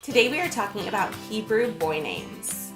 Today we are talking about Hebrew boy names.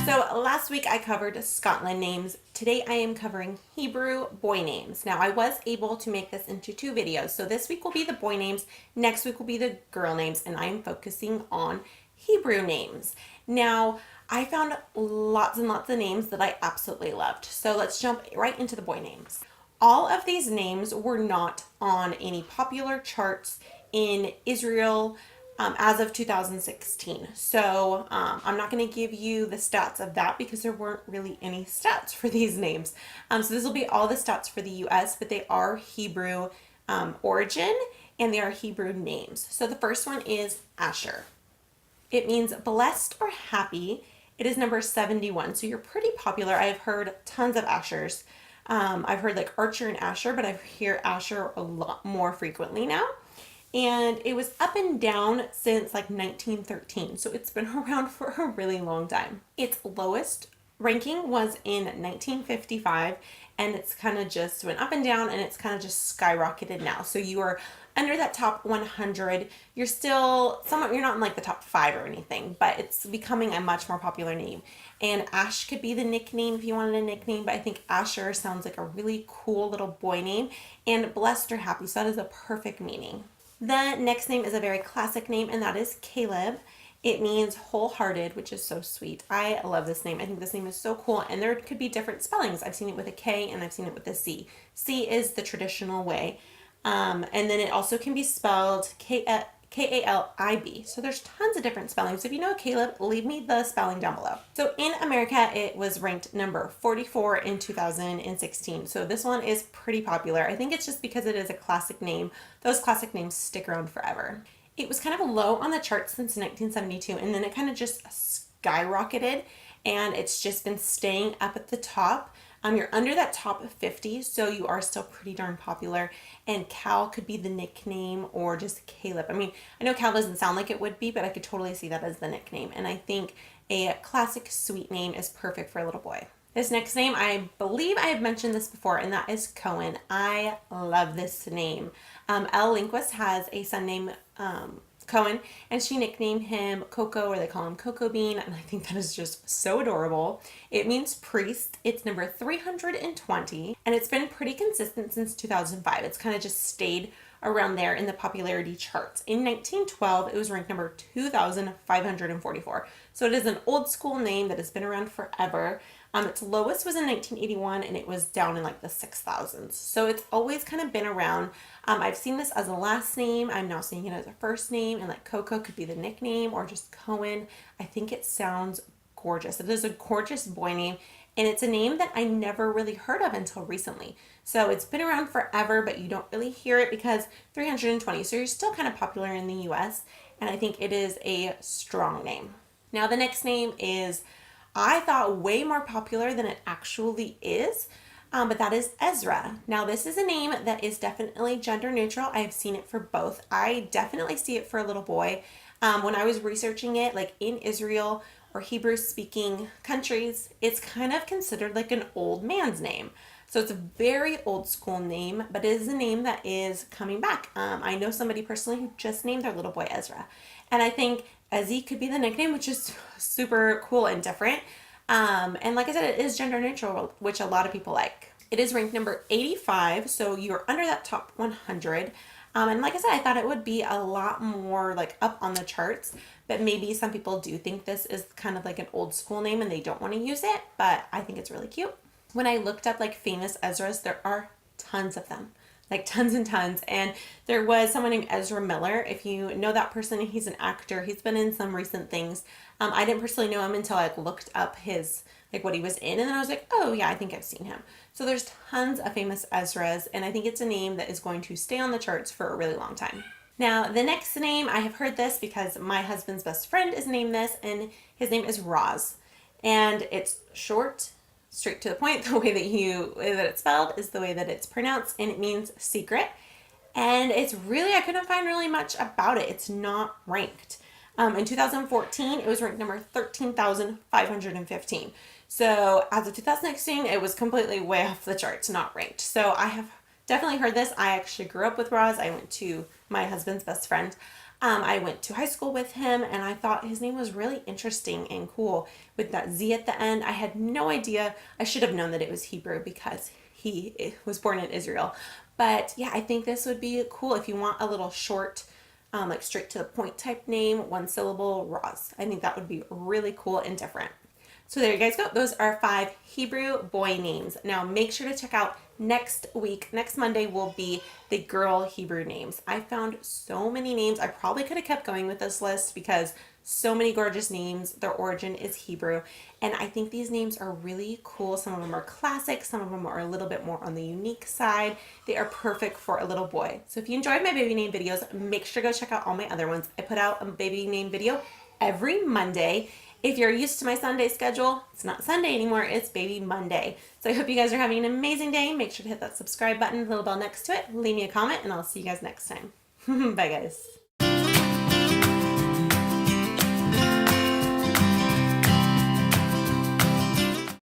So last week I covered Scotland names. Today I am covering Hebrew boy names. Now I was able to make this into two videos. So this week will be the boy names, next week will be the girl names, and I am focusing on Hebrew names. Now I found lots and lots of names that I absolutely loved. So let's jump right into the boy names. All of these names were not on any popular charts in Israel as of 2016. So I'm not going to give you the stats of that because there weren't really any stats for these names. So this will be all the stats for the US, but they are Hebrew origin and they are Hebrew names. So the first one is Asher. It means blessed or happy. It is number 71. So you're pretty popular. I've heard tons of Ashers. I've heard like Archer and Asher, but I hear Asher a lot more frequently now. And it was up and down since like 1913. So it's been around for a really long time. Its lowest ranking was in 1955, and it's kind of just went up and down, and it's kind of just skyrocketed now. So you are under that top 100. You're still somewhat, you're not in like the top 5 or anything, but it's becoming a much more popular name. And Ash could be the nickname if you wanted a nickname, but I think Asher sounds like a really cool little boy name, and blessed or happy, so that is a perfect meaning. The next name is a very classic name, and that is Caleb. It means wholehearted, which is so sweet. I love this name. I think this name is so cool, and there could be different spellings. I've seen it with a K and I've seen it with a C. C is the traditional way. And then it also can be spelled Kalib. So there's tons of different spellings. So if you know Caleb, leave me the spelling down below. So in America, it was ranked number 44 in 2016. So this one is pretty popular. I think it's just because it is a classic name. Those classic names stick around forever. It was kind of low on the charts since 1972, and then it kind of just skyrocketed, and it's just been staying up at the top. You're under that top 50, so you are still pretty darn popular. And Cal could be the nickname, or just Caleb. I mean, I know Cal doesn't sound like it would be, but I could totally see that as the nickname. And I think a classic sweet name is perfect for a little boy. This next name, I believe I have mentioned this before, and that is Cohen. I love this name. Elle Lindquist has a son named Cohen, and she nicknamed him Coco, or they call him Cocoa Bean, and I think that is just so adorable. It means priest. It's number 320, and it's been pretty consistent since 2005. It's kind of just stayed around there in the popularity charts. In 1912, it was ranked number 2,544. So it is an old school name that has been around forever. Its lowest was in 1981, and it was down in like the 6,000s. So it's always kind of been around. I've seen this as a last name. I'm now seeing it as a first name, and like Coco could be the nickname, or just Cohen. I think it sounds gorgeous. It is a gorgeous boy name, and it's a name that I never really heard of until recently. So it's been around forever, but you don't really hear it because 320. So you're still kind of popular in the US, and I think it is a strong name. Now the next name is, I thought, way more popular than it actually is, but that is Ezra. Now this is a name that is definitely gender neutral. I have seen it for both. I definitely see it for a little boy. When I was researching it, like in Israel or Hebrew speaking countries, it's kind of considered like an old man's name. So it's a very old school name, but it is a name that is coming back. I know somebody personally who just named their little boy Ezra. And I think Ezzy could be the nickname, which is super cool and different. And like I said, it is gender neutral, which a lot of people like. It is ranked number 85, so you're under that top 100. And like I said, I thought it would be a lot more like up on the charts, but maybe some people do think this is kind of like an old school name and they don't want to use it, but I think it's really cute. When I looked up like famous Ezras, there are tons of them. Like tons and tons. And there was someone named Ezra Miller. If you know that person, he's an actor. He's been in some recent things. I didn't personally know him until I looked up his, like what he was in. And then I was like, oh yeah, I think I've seen him. So there's tons of famous Ezras. And I think it's a name that is going to stay on the charts for a really long time. Now, the next name, I have heard this because my husband's best friend is named this, and his name is Roz. And it's short, straight to the point. The way that it's spelled is the way that it's pronounced, and it means secret. And it's really, I couldn't find really much about it. It's not ranked. In 2014, it was ranked number 13,515. So as of 2016, it was completely way off the charts, not ranked. So I have definitely heard this. I actually grew up with Roz. I went to my husband's best friend. I went to high school with him, and I thought his name was really interesting and cool with that Z at the end. I had no idea. I should have known that it was Hebrew because he was born in Israel. But yeah, I think this would be cool if you want a little short, like straight to the point type name, one syllable, Roz. I think that would be really cool and different. So there you guys go. Those are 5 Hebrew boy names. Now make sure to check out next week. Next Monday will be the girl Hebrew names. I found so many names. I probably could have kept going with this list because so many gorgeous names. Their origin is Hebrew. And I think these names are really cool. Some of them are classic. Some of them are a little bit more on the unique side. They are perfect for a little boy. So if you enjoyed my baby name videos, make sure to go check out all my other ones. I put out a baby name video every Monday. If you're used to my Sunday schedule, it's not Sunday anymore, it's Baby Monday. So I hope you guys are having an amazing day. Make sure to hit that subscribe button, little bell next to it, leave me a comment, and I'll see you guys next time. Bye, guys.